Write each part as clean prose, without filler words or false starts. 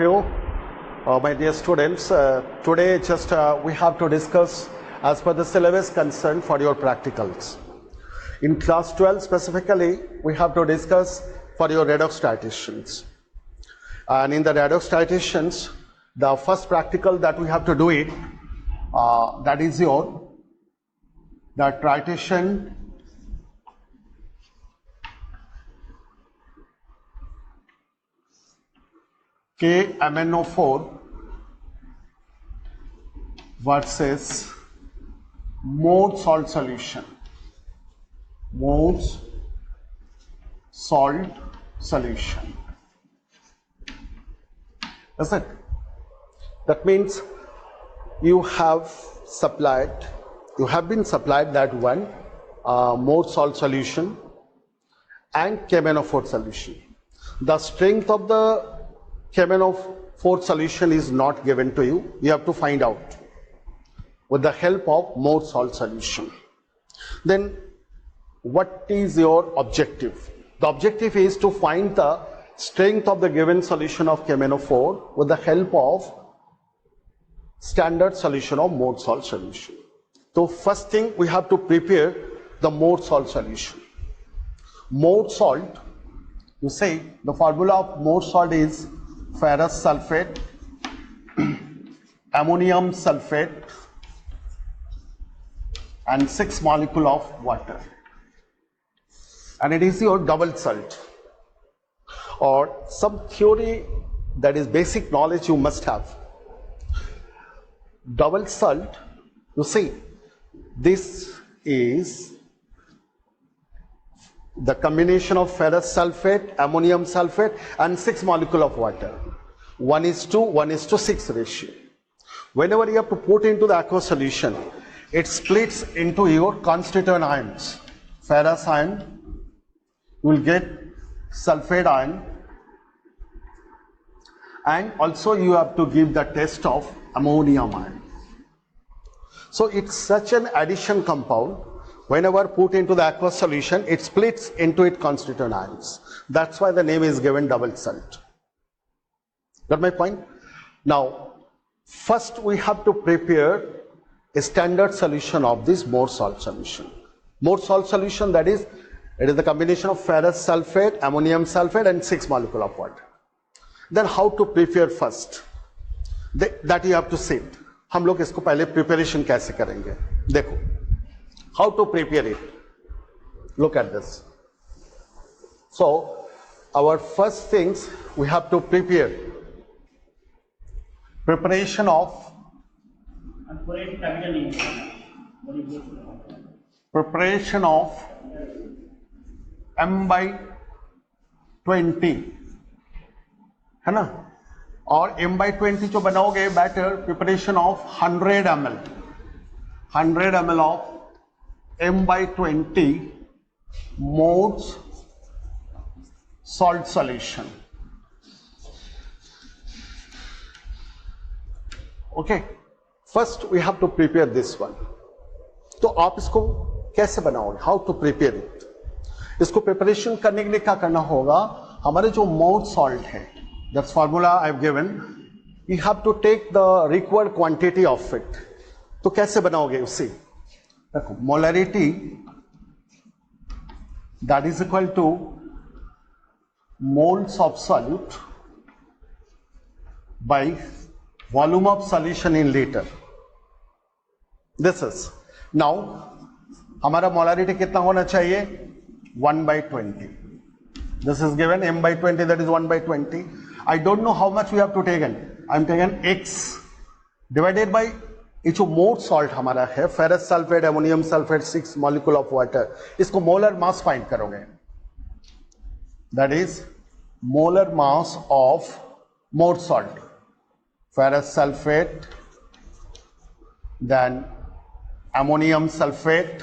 you, my dear students. Today just we have to discuss as per the syllabus concerned for your practicals. In class 12 specifically, we have to discuss for your redox statisticians. And in the redox statisticians, the first practical that we have to do it, that is the titration KMnO4 versus mode salt solution. Modes salt solution. That's it. That means you have been supplied that one mode salt solution and KMnO4 solution. The strength of the KMnO4 solution is not given to you. You have to find out with the help of mode salt solution. Then what is your objective? The objective is to find the strength of the given solution of KMnO4 with the help of standard solution of mode salt solution. So first thing, we have to prepare the mode salt solution. Mode salt, you say the formula of mode salt is ferrous sulfate, ammonium sulfate and 6 molecules of water, and it is your double salt, or some theory that is basic knowledge you must have. Double salt, you see, this is the combination of ferrous sulfate, ammonium sulfate and 6 molecules of water. 1:1:6 ratio. Whenever you have to put into the aqueous solution, it splits into your constituent ions. Ferrous ion, you will get sulfate ion, and also you have to give the test of ammonium ion. So it's such an addition compound. Whenever put into the aqueous solution, it splits into its constituent ions. That's why the name is given double salt. Got my point? Now, first we have to prepare a standard solution of this mode salt solution. Mode salt solution, that is, it is the combination of ferrous sulfate, ammonium sulfate and 6 molecules of water. Then how to prepare first? That you have to see. हम लोग इसको पहले preparation कैसे करेंगे? देखो, how to prepare it. Look at this. So, our first things we have to prepare. Preparation of M/20, है ना? और M/20 जो बनाओगे better, preparation of 100 ml of M/20 modes salt solution. Okay, first we have to prepare this one. तो आप इसको कैसे बनाओगे? How to prepare it? इसको प्रिपरेशन करने के लिए क्या करना होगा? हमारे जो मोड सॉल्ट है, that's formula I've given, you have to take the required quantity of it. तो कैसे बनाओगे उसे? देखो, molarity that is equal to moles of solute by volume of solution in liter. This is now हमारा molarity कितना होना चाहिए? 1/20. This is given M/20, that is 1/20. I don't know how much we have to take in. I'm taking X divided by ये जो mode salt हमारा है, ferrous sulphate, ammonium sulphate, 6 molecule of water, इसको molar mass find करोगे. That is molar mass of Mohr salt, ferrous sulphate, then ammonium sulphate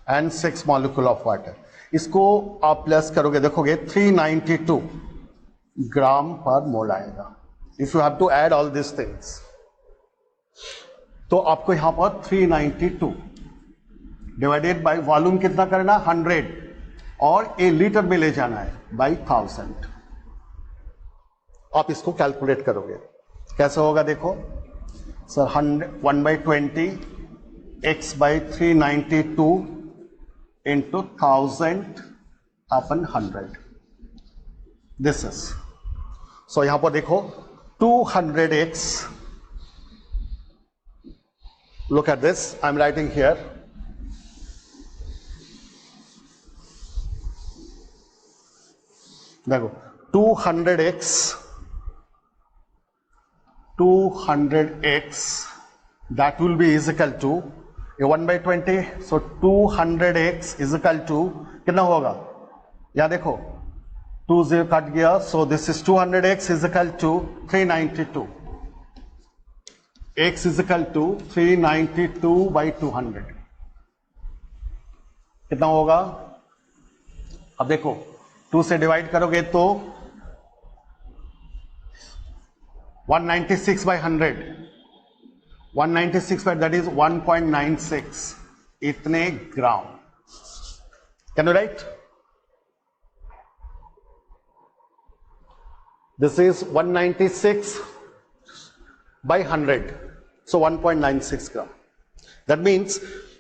and 6 molecule of water. इसको आप plus करोगे, देखोगे 392 ग्राम पर मोल आएगा. If you have to add all this things, तो आपको यहां पर 392 डिवाइडेड बाय वॉल्यूम कितना करना? 100, और ए लीटर में ले जाना है बाई 1000। आप इसको कैलकुलेट करोगे, कैसे होगा देखो sir, 1/20 x by 392 into 1000 upon 100, this is, so यहां पर देखो 200x, look at this, I'm writing here, देखो 200x that will be is equal to a 1/20, so 200x is equal to कितना होगा, या देखो 2 0 कट गया, so this is 200x is equal to 392, x is equal to 392 by 200, कितना होगा, अब देखो 2 से डिवाइड करोगे तो 196 by 100, 196 by that is 1.96 इतने ग्राम, can you write? This is 196 by 100, so 1.96 gram. That means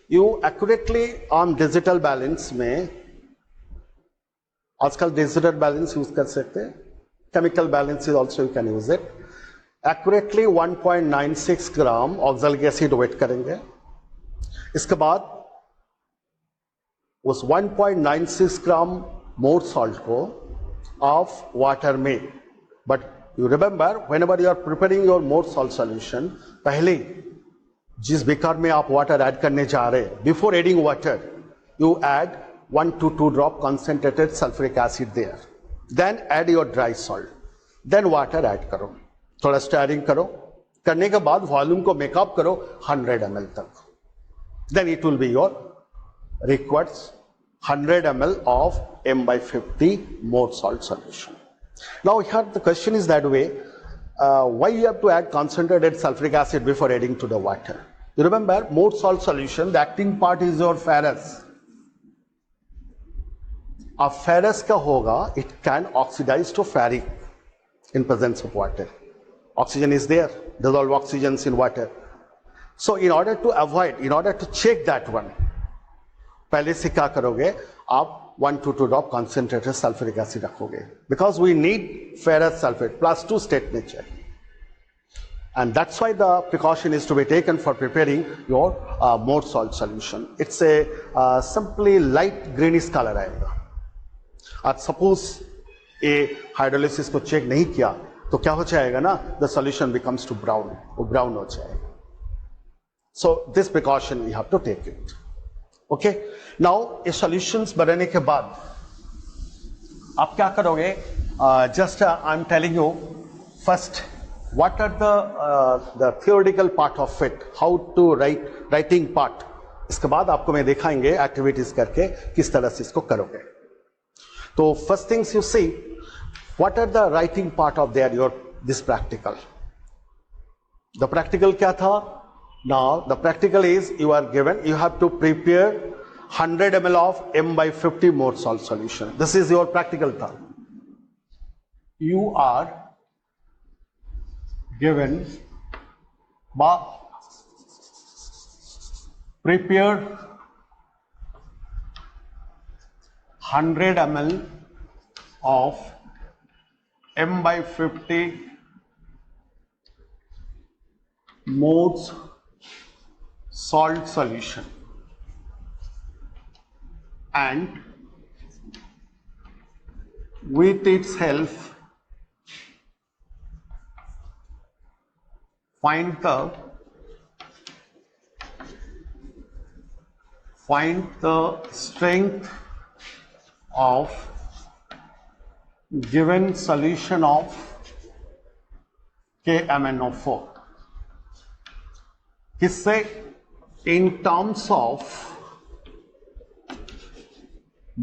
you accurately on digital balance में, आजकल डिजिटल बैलेंस यूज कर सकते हैं, chemical balance is also you can use it, accurately 1.96 gram oxalic acid weight करेंगे, इसके बाद उस 1.96 gram Mohr salt को ऑफ वाटर में, but you remember whenever you are preparing your Mohr salt solution, पहले जिस बीकर में आप वाटर ऐड करने जा रहे हैं, before adding water you add 1 to 2 drop concentrated sulfuric acid there, then add your dry salt, then water add करो, थोड़ा स्टैरिंग करो, करने के बाद वॉल्यूम को मेकअप करो 100 ml तक, then it will be your required 100 ml of m/50 more salt solution. Now here the question is that way, why you have to add concentrated sulfuric acid before adding to the water? You remember more salt solution, the acting part is your ferrous. अब ferrous का होगा, it can oxidise to ferric in presence of water, oxygen is there, dissolve oxygen in water, so in order to avoid, in order to check that one, पहले से क्या करोगे आप 1 to 2 drop concentrated sulfuric acid रखोगे, because we need ferrous sulphate +2 state में चाहिए, and that's why the precaution is to be taken for preparing your more salt solution. It's a simply light greenish color आएगा। आज suppose a hydrolysis को check नहीं किया तो क्या हो जाएगा ना, the solution becomes to brown, वो ब्राउन हो जाएगा, so this precaution you have to take it, okay. Now ये सॉल्यूशंस बनाने के बाद आप क्या करोगे, just I am telling you first what are the theoretical part of it, how to writing part, इसके बाद आपको मैं दिखाएंगे एक्टिविटीज करके किस तरह से इसको करोगे। तो first things you see, what are the writing part of this practical? The practical क्या था? Now the practical is you are given, you have to prepare 100 ml of m/50 more salt solution. This is your practical था. You are given prepare 100 ml of m/50 moles salt solution and with its help find the strength of given solution of KMnO4, किससे, in terms of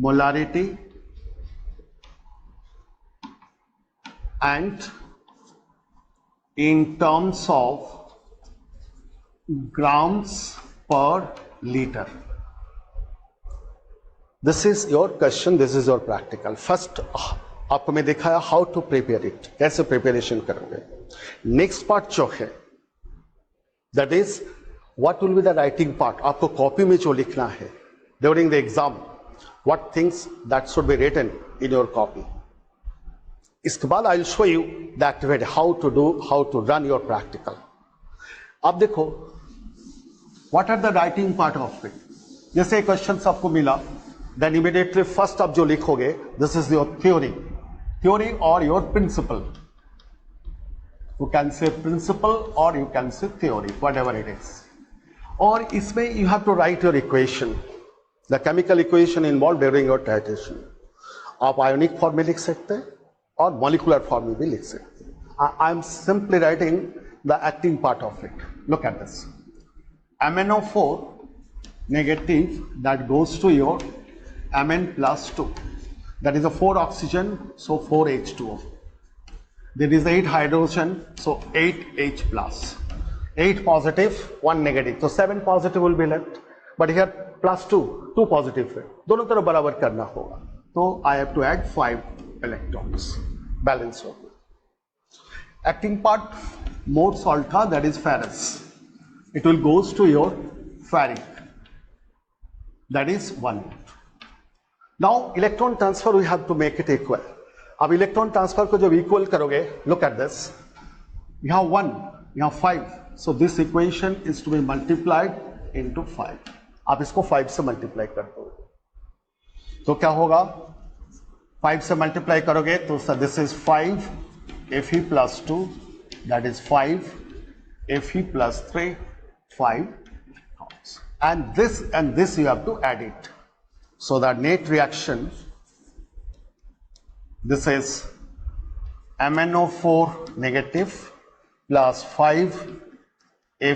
molarity and in terms of grams per liter. This is your question, this is your practical. First आपको मैं दिखाया how to prepare it, कैसे preparation करोगे। Next part जो है that is what will be the writing part. आपको copy में जो लिखना है during the exam, what things that should be written in your copy. इसके बाद I will show you the activity how to run your practical. अब देखो what are the writing part of it. जैसे question आपको मिला, then immediately first आप जो लिखोगे दिस इज योर थ्योरी और your principle. You can say principle और you can say theory, whatever it is. और इसमें you have to write your equation, the chemical equation involve during your titration. आप ionic form में लिख सकते हैं और मॉलिकुलर फॉर्म में भी लिख सकते हैं। I am simply writing the acting part of it. Look at this, MnO4 negative that goes to your Mn plus 2, that is a 4 oxygen, so 4 H2O. There is 8 hydrogen, so 8 H plus. 8 positive, 1 negative, so 7 positive will be left, but here plus 2 positive है, दोनों तरफ बराबर करना होगा, तो I have to add 5 electrons, balance होगा। Acting part more salt था, that is ferrous, it will goes to your ferric, that is 1. Now electron transfer we have to make it equal. अब इलेक्ट्रॉन ट्रांसफर को जब equal करोगे, look at this, you have 1, you have 5, so this equation is to be multiplied into 5. आप इसको 5 से multiply कर दो तो क्या होगा, 5 से मल्टीप्लाई करोगे तो this is 5 Fe plus 2, that is 5 Fe plus 3, 5 electrons, and this you have to add it, so that net reaction, this is MnO4 negative plus 5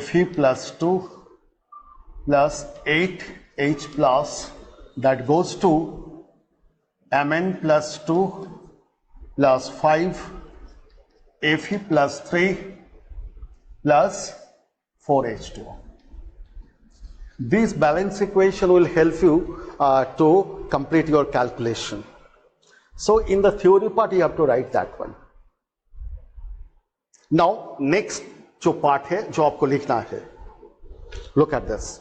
Fe plus 2 plus 8 H plus, that goes to Mn plus 2 plus 5 Fe plus 3 plus 4H2O. This balance equation will help you to complete your calculation. So in the theory part you have to write that one. Now next जो part है जो आपको लिखना है, look at this.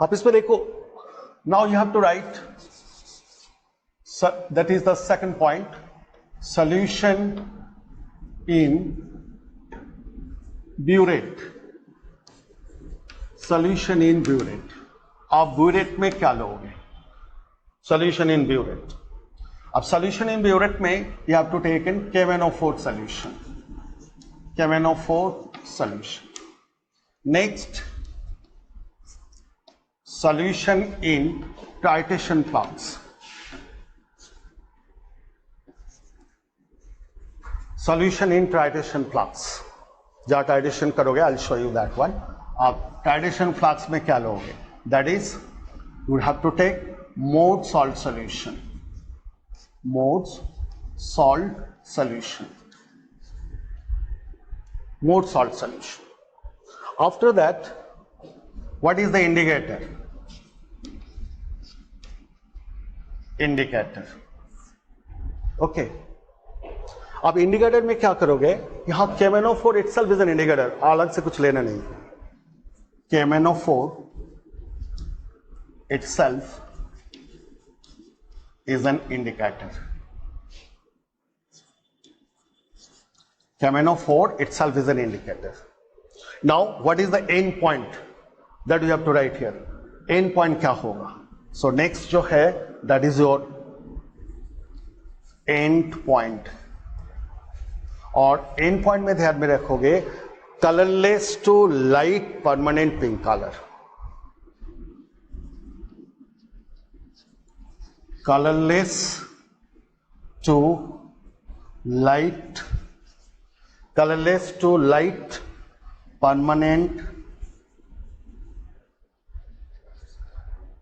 आप इसमें देखो, now you have to write, that is the second point, solution in burette. Solution in burette. आप burette में क्या लोगे? Solution in burette. अब solution in burette में you have to take in KMnO4 solution. KMnO4 solution. Next, solution in titration flux. Solution in titration flux. जहाँ titration करोगे, I'll show you that one. आप titration flux में क्या लोगे? That is, you have to take Mohs salt solution. Mohs salt solution. Mohs salt solution. After that, what is the indicator? Indicator. Okay. अब indicator में क्या करोगे, यहां KMnO4 itself is an indicator, अलग से कुछ लेना नहीं। KMnO4 itself is an indicator. KMnO4 itself is an indicator. Now what is the end point that you have to write here? End point क्या होगा? So next जो है, that is your end point. और end point में ध्यान में रखोगे colorless to light permanent pink color. Colorless to light permanent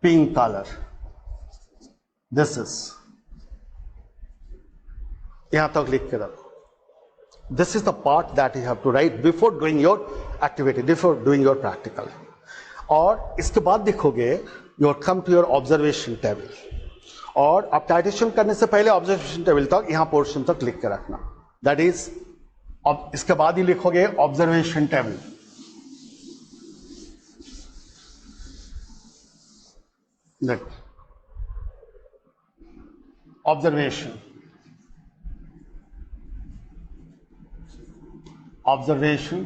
pink color. This is, यहां तक लिख के रखो। This is the part that you have to write before doing your activity, before doing your practical. और इसके बाद देखोगे you come to your observation table. और आप टाइटेशन करने से पहले ऑब्जर्वेशन टेबल तक यहाँ पोर्शन तक लिख के रखना. दैट इज, अब इसके बाद ही लिखोगे observation table. Observation, observation,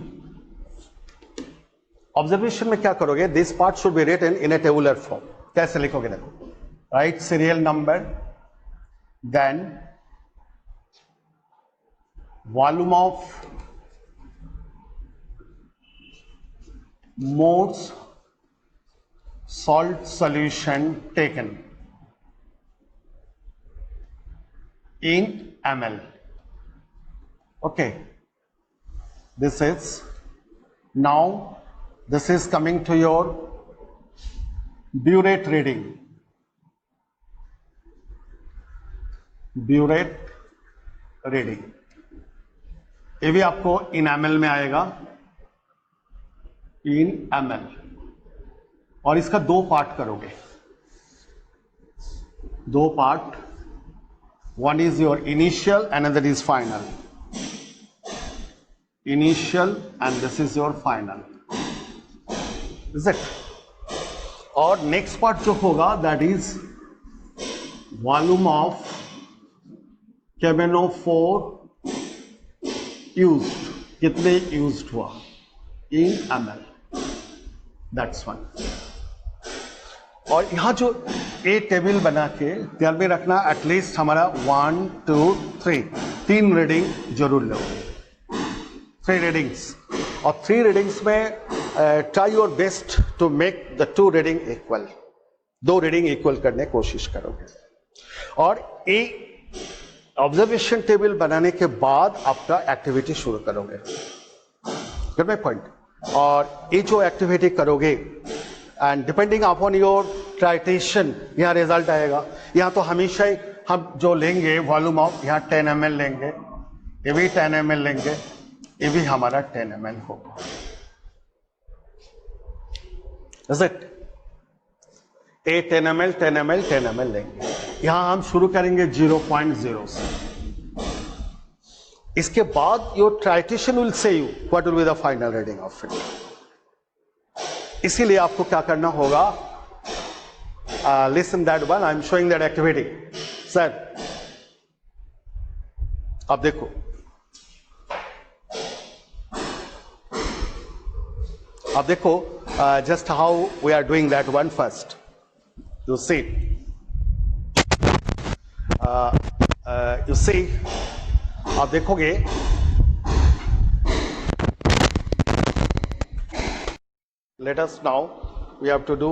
observation में क्या करोगे? This part should be written in a tabular form. कैसे लिखोगे? देखो, write serial number, then volume of moles salt solution taken in ml. Okay, this is, now this is coming to your burette reading. Burette reading, ये भी आपको इन ML में आएगा, इन ML. और इसका दो पार्ट करोगे, दो part. One is your initial and other is final. Initial and this is your final. Is it? और नेक्स्ट पार्ट जो होगा दैट इज वॉल्यूम ऑफ कैबेनोफोर यूज्ड, कितने यूज्ड हुआ इन एमएल. That's one. और यहां जो ए टेबल बना के ध्यान में रखना, एटलीस्ट हमारा 1 2 3 तीन रीडिंग जरूर लो. 3 रीडिंग्स, और 3 रीडिंग्स में try your best to make the 2 reading equal. 2 reading equal करने की कोशिश करोगे. और ए ऑब्जर्वेशन टेबल बनाने के बाद आपका एक्टिविटी शुरू करोगे. Gate my point? और ये जो एक्टिविटी करोगे एंड डिपेंडिंग अपॉन योर ट्राइटेशन यहाँ रिजल्ट आएगा. यहाँ तो हमेशा ही हम जो लेंगे वॉल्यूम ऑफ, यहाँ 10 ml लेंगे, ये भी 10 ml लेंगे, ये भी हमारा 10 ml होगा. Is it? A 10 ml 10 ml 10 ml लेंगे. यहां हम शुरू करेंगे 0.0 से. इसके बाद your titration will say you what will be the final reading of it. इसीलिए आपको क्या करना होगा? Listen that one, I am showing that activity. Sir अब देखो, अब देखो just how we are doing that one first. You see, you see, आप देखोगे let us now we have to do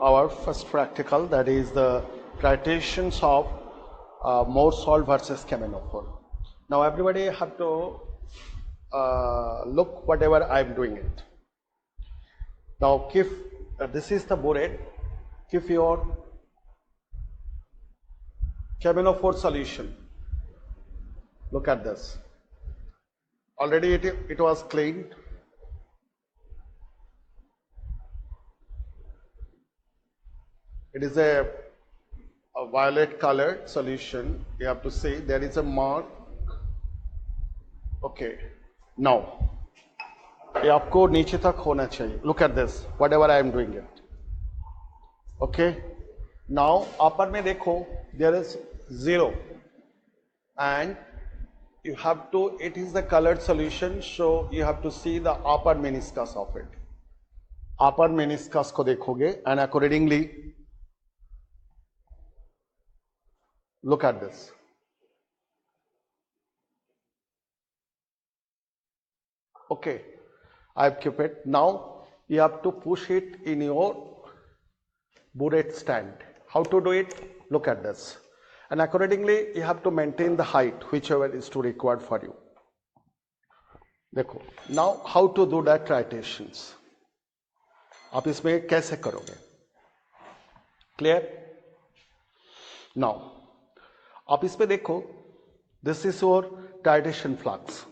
our first practical, that is the tritations of more salt versus camenophore. Now everybody have to look whatever I am doing it. Now if this is the burette, if your camenophore solution, look at this, already it was cleaned. It is a violet colored solution. You have to see there is a mark. Okay, now ये आपको नीचे तक होना चाहिए. Look at this, whatever I am doing it. Okay, now upper में देखो, there is 0 and you have to, it is the colored solution, so you have to see the upper meniscus of it. Upper meniscus को देखोगे and accordingly look at this. Okay, I've kept it. Now you have to push it in your burette stand. How to do it? Look at this. And accordingly you have to maintain the height whichever is to required for you. देखो, now how to do that tritations. आप इसमें कैसे करोगे? Clear? Now आप इसमें देखो, this is your tritation flux.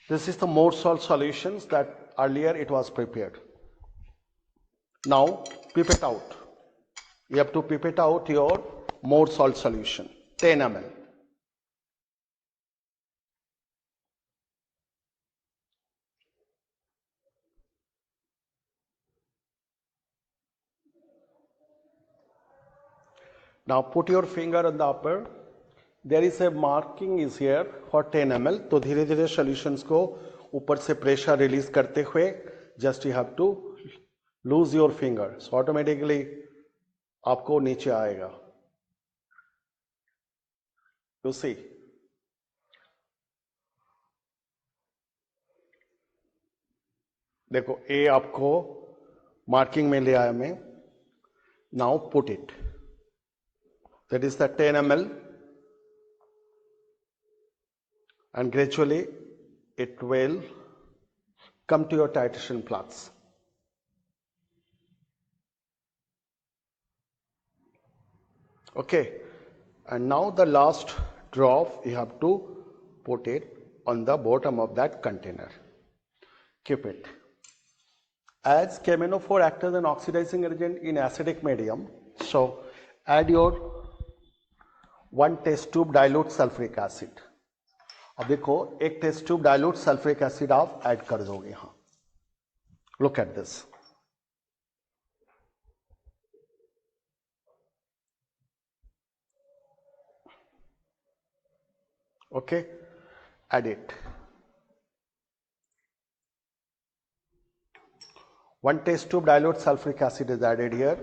This is the more salt solutions that earlier it was prepared. Now pipette out. You have to pipette out your more salt solution, 10 ml. Now put your finger on the upper. There is a marking is here for 10 ml. तो धीरे धीरे solutions को ऊपर से pressure release करते हुए just you have to lose your finger. So automatically आपको नीचे आएगा. You see. देखो A आपको marking में ले आया मैं. Now put it. That is the 10 ml. And gradually it will come to your titration flux. Okay, and now the last drop you have to put it on the bottom of that container. Keep it. As KMnO4 acts as an oxidizing agent in acidic medium, so add your 1 test tube dilute sulfuric acid. अब देखो एक test tube dilute sulphuric acid आप add कर दोगे यहां. Look at this. Okay, add it. 1 test tube dilute sulfuric acid is added here.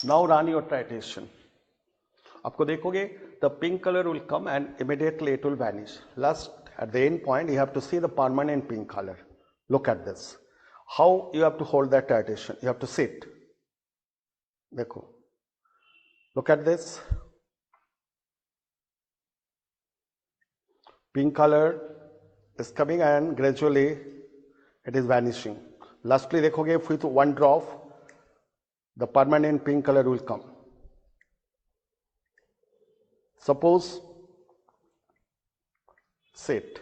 Now run your titration. आपको देखोगे the pink color will come and immediately it will vanish. Last at the end point you have to see the permanent pink color. Look at this. How you have to hold that titration? You have to sit. देखो. Look at this. Pink color is coming and gradually it is vanishing. Lastly देखोगे with one drop the permanent pink color will come. Suppose sit.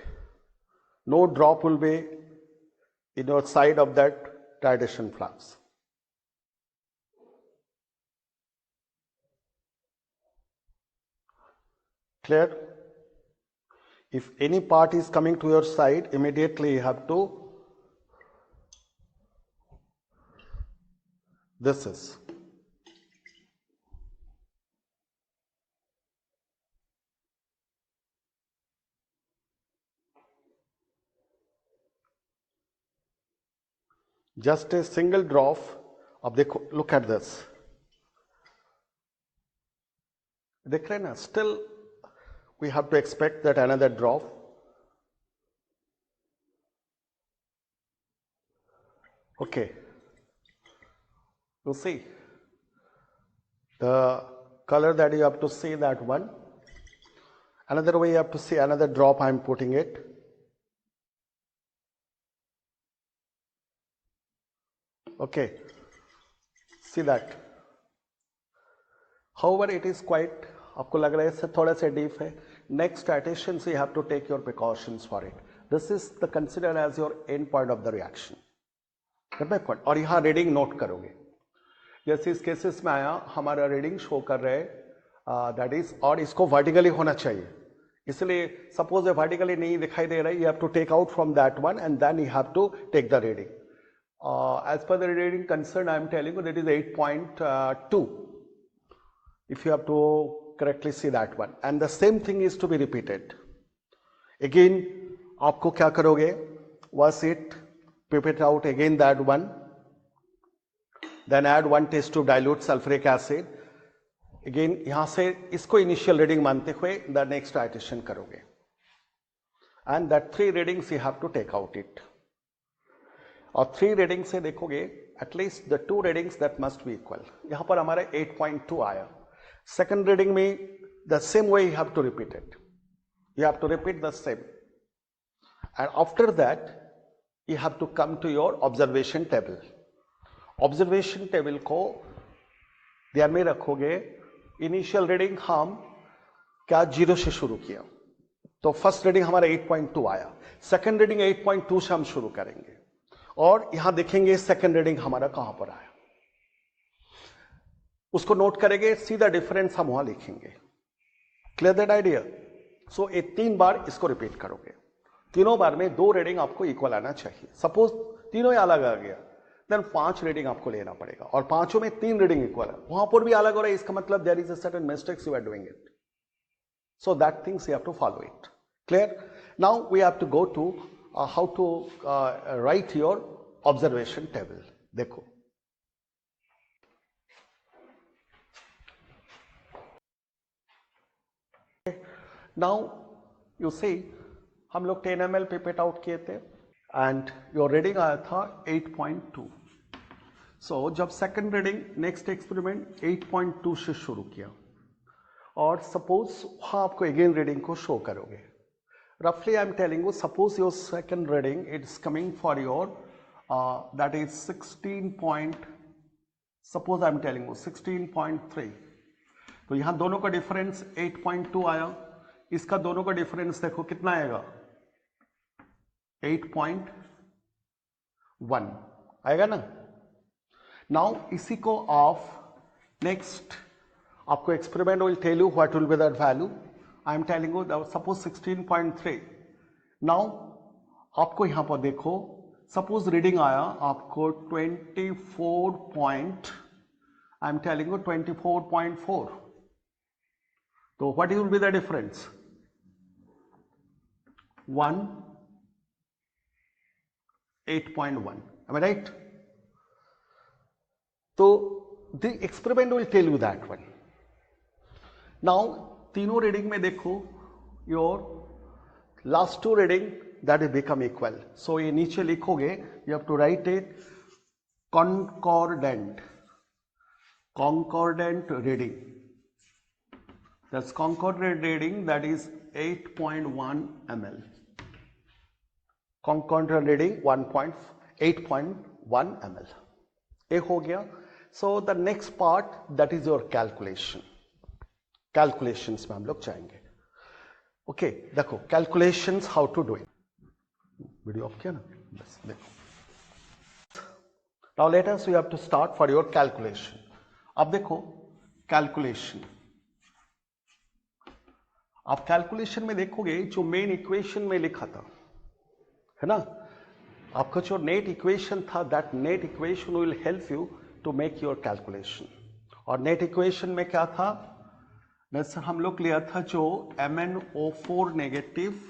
No drop will be in your side of that titration flux. Clear? If any part is coming to your side, immediately you have to, this is. Just a single drop of the, look at this. देख रहे हैं ना? Still we have to expect that another drop. Okay. You see the color that you have to see, that one. Another way you have to see another drop I am putting it. Okay, see that. However, it is quite, आपको लग रहा है इससे थोड़ा सा deep है. Next titration you have to take your precautions for it. This is the considered as your end point of the reaction. Get my point? और यहाँ reading note करोगे. जैसे इस केसेस में आया हमारा reading show कर रहे हैं that is, और इसको vertically होना चाहिए. इसलिए suppose ये vertically नहीं दिखाई दे रहा है, you have to take out from that one and then you have to take the reading. As per the reading concerned, I am telling you that is 8.2. If you have to correctly see that one, and the same thing is to be repeated. Again, आपको क्या करोगे? Was it pipette out again that one? Then add 1 test tube dilute sulfuric acid. Again, यहाँ से इसको initial reading मानते हुए the next titration करोगे. And that 3 readings you have to take out it. और 3 readings से देखोगे at least the 2 readings that must be equal. यहाँ पर हमारा 8.2 आया. Second reading में the same way you have to repeat it. You have to repeat the same. And after that you have to come to your observation table. Observation table को ध्यान में रखोगे. Initial reading हम क्या 0 से शुरू किया. तो फर्स्ट रीडिंग हमारा 8.2 आया, सेकंड रीडिंग 8.2 से हम शुरू करेंगे और यहां देखेंगे सेकंड रीडिंग हमारा कहां पर आया, उसको नोट करेंगे, सीधा डिफरेंस हम वहां लिखेंगे। Clear that idea? सो ये 3 बार इसको रिपीट करोगे, तीनों बार में 2 रीडिंग आपको इक्वल आना चाहिए। सपोज तीनों ही अलग आ गया, देन 5 रीडिंग आपको लेना पड़ेगा और पांचों में 3 रीडिंग इक्वल है, वहां पर भी अलग हो रहा है, इसका मतलब there is a certain mistakes you are doing it, so that things you have to follow it. Clear? Now we have to go to how to write your observation table. देखो नाउ यू सी हम लोग 10 ml pipette out किए थे and your reading आया था 8.2। सो जब second reading next experiment 8.2 से शुरू किया और सपोज वहां आपको अगेन रीडिंग को शो करोगे, रफली आई am telling you, suppose your second reading it's coming for your that is 16 suppose I am telling you 16.3, तो यहां दोनों का डिफरेंस 8.2 आया, इसका दोनों का डिफरेंस देखो कितना आएगा 8.1 आएगा ना। नाउ इसी को आप नेक्स्ट आपको experiment will tell you what will be that value, I am telling you suppose 16.3। Now आपको यहां पर देखो सपोज रीडिंग आया आपको 24.4, तो what will be the difference 8.1, am I right? So the experiment will tell you that one. Now तीनों reading में देखो your last 2 reading that will become equal, so ये नीचे लिखोगे, you have to write it concordant reading, that's concordant reading, that is 8.1 ml, concordant reading 8.1 ml, ये हो गया। So the next part that is your calculations में हम लोग जाएंगे। ओके देखो calculations how to do it, video off किया ना, बस देखो। Now let us we have to start for your calculation. अब देखो कैलकुलेशन, आप कैलकुलेशन में देखोगे जो मेन इक्वेशन में लिखा था है ना, आपका जो नेट इक्वेशन था, that net equation will help you to make your calculation. और नेट इक्वेशन में क्या था, जैसे हम लोग लिया था जो MnO4 negative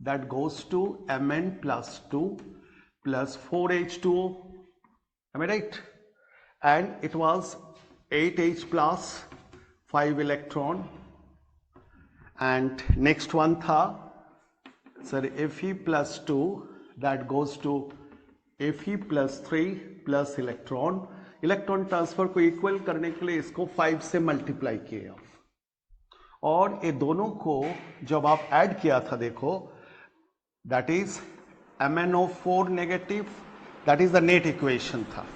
that goes to Mn+2 plus 4H2O, am I right? And it was 8H plus 5 electron, and next one था sir Fe+2 that goes to Fe+3 plus electron, electron transfer को इक्वल करने के लिए इसको 5 से multiply किए आप, और ये दोनों को जब आप ऐड किया था देखो that is MnO4 negative, that is the net equation था,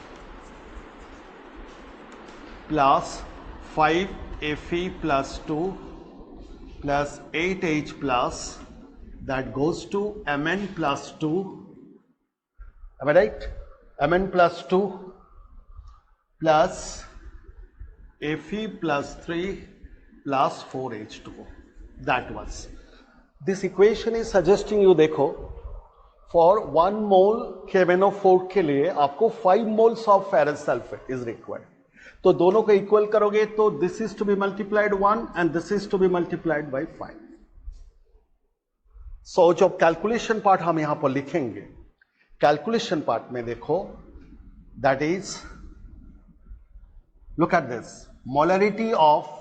plus 5Fe+2 plus 8H plus that goes to Mn+2, am I right? Mn+2 plus Fe+3 plus 4H2O, that was. This equation is suggesting you देखो for 1 mole KMnO4 के लिए आपको 5 moles of ferrous sulfate is required, तो दोनों को equal करोगे तो this is to be multiplied 1 and this is to be multiplied by 5। So जो कैलकुलेशन पार्ट हम यहां पर लिखेंगे, कैलकुलेशन पार्ट में देखो that is, look at this, molarity of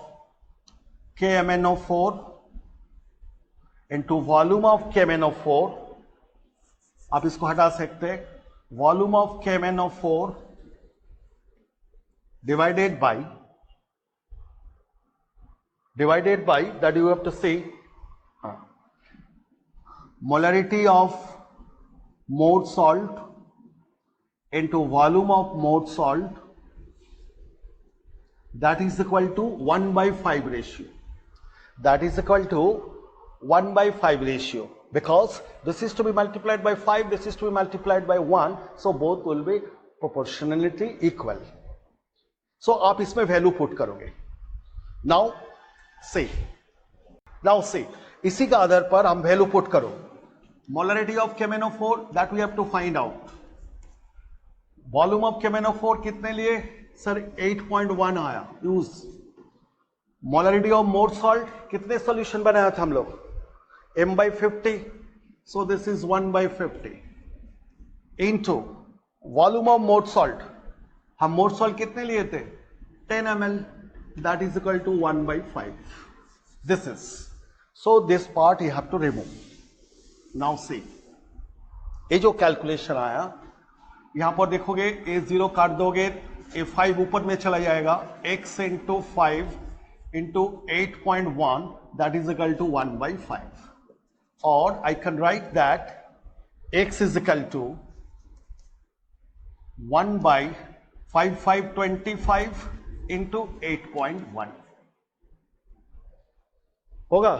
KMnO4 into volume of KMnO4, आप इसको हटा सकते हैं, volume of KMnO4 divided by that you have to see molarity of mode salt into volume of mode salt, that is equal to 1/5 ratio, that is equal to 1/5 ratio, because this is to be multiplied by 5, this is to be multiplied by 1, so both will be proportionality equal. So आप इसमें value put करोगे. Now see, इसी का आधार पर हम value put करो. Molarity of KMnO4 that we have to find out. Volume of KMnO4 कितने लिए सर? 8.1 आया. Use molarity of Mohr salt कितने सॉल्यूशन बनाया था हम लोग? m/50, so this is 1/50 into volume of Mohr salt. हम मोर सॉल्ट कितने लिए थे? 10 ml, that is equal to 1/5. This is, so this part you have to remove. Now see, ये जो कैलकुलेशन आया यहां पर देखोगे, A0 काट दोगे, A5 ऊपर में चला जाएगा. x into 5 into 8.1, that is equal to 1/5. Or I can write that x is equal to 1/5525 into 8.1 होगा.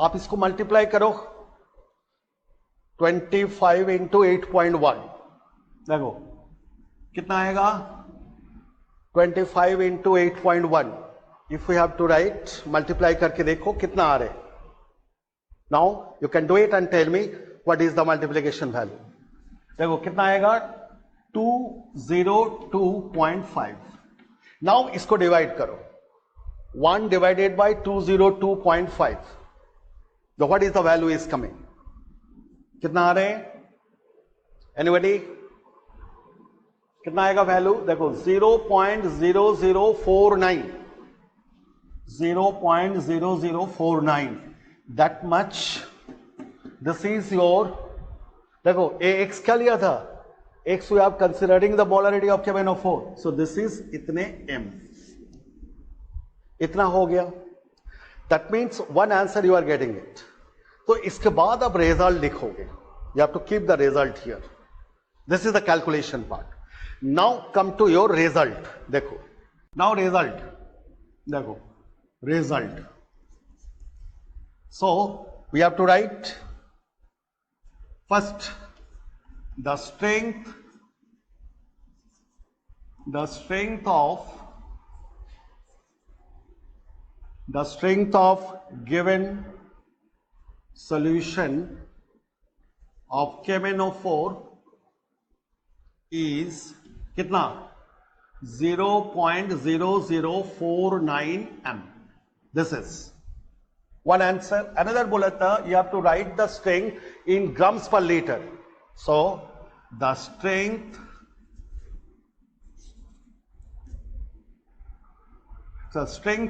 आप इसको मल्टीप्लाई करो. 25 into 8.1, देखो कितना आएगा? 25 into 8.1. If we have to write, multiply करके देखो कितना आ रहे. Now you can do it and tell me what is the multiplication value. देखो कितना आएगा? 202.5. नाउ इसको डिवाइड करो. 1 divided by 202.5. So what is the value is coming? कितना आ रहे हैं? Anybody? कितना आएगा वैल्यू? देखो 0.0049. 0.0049. That much. This is your, देखो AX क्या लिया था? X we are considering the molarity of KMnO4. So this is इतने M. इतना हो गया. That means one answer you are getting it. तो इसके बाद अब रिजल्ट लिखोगे. You have to keep the result here. This is the calculation part. Now come to your result. देखो नाउ रिजल्ट, देखो result. So we have to write first the strength of given solution of KMnO4 is कितना? 0.0049 m. This is one answer. Another बोला था you have to write the strength in grams per liter. So the strength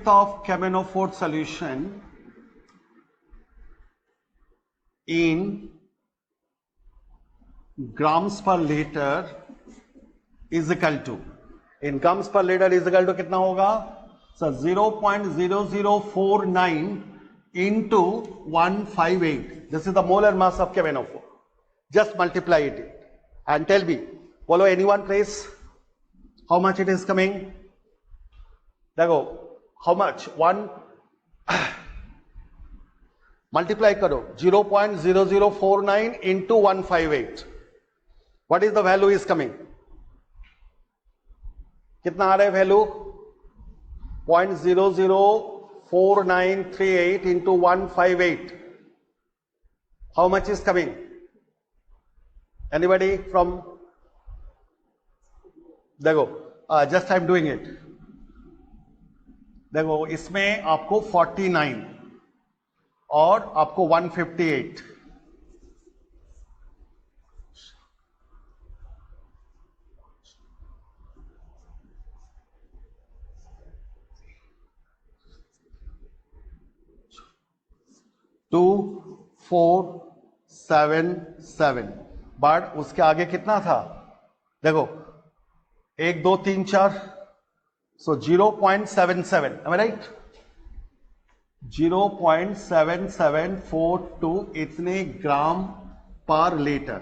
of KMnO4 solution in grams per liter is equal to, in grams per liter is equal to कितना होगा? So 0.0049 into 158. This is the molar mass of KMnO4. Just multiply it and tell me, follow anyone please, how much it is coming? देखो how much? 1 multiply करो. 0.0049 into 158. What is the value is coming? कितना आ रहा है value? 0.004938 into 158. How much is coming? Anybody from? देखो just I'm doing it. देखो इसमें आपको 49 और आपको 158. टू 477. बट उसके आगे कितना था? देखो 1 2 3 4. So 0.77, am I right? 0.7742 इतने ग्राम पर लीटर.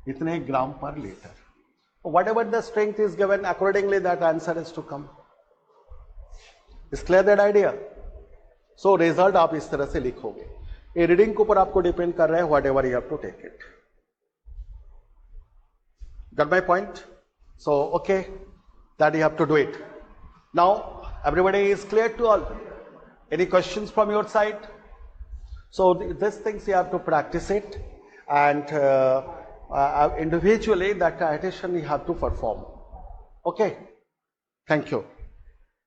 इतने ग्राम पर litre. Whatever the strength is given, accordingly that answer is to come. Is clear that idea? So result आप इस तरह से लिखोगे। ये रीडिंग के ऊपर आपको डिपेंड कर रहा है, whatever you have to take it. Got my point? So, okay, that you have to do it. Now, everybody is clear to all? Any questions from your side? So, these things you have to practice it, and individually that addition you have to perform. Okay? Thank you.